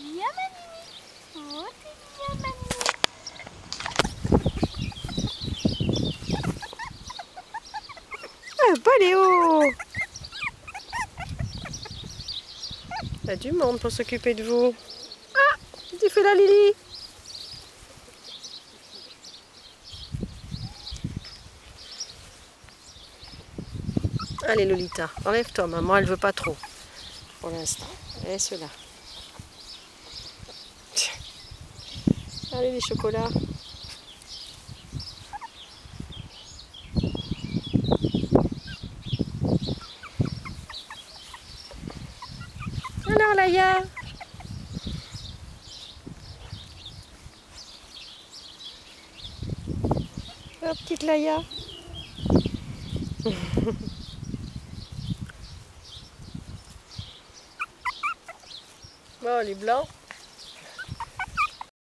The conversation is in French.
Yamanini. Oh, t'es Yamanini. Ah, Paléo! Il y a du monde pour s'occuper de vous. Ah! Tu fais la Lily! Allez Lolita, enlève-toi, maman elle veut pas trop pour l'instant. Laisse là. Allez les chocolats. Alors Laïa. Oh, petite Laïa. Bon, les blancs.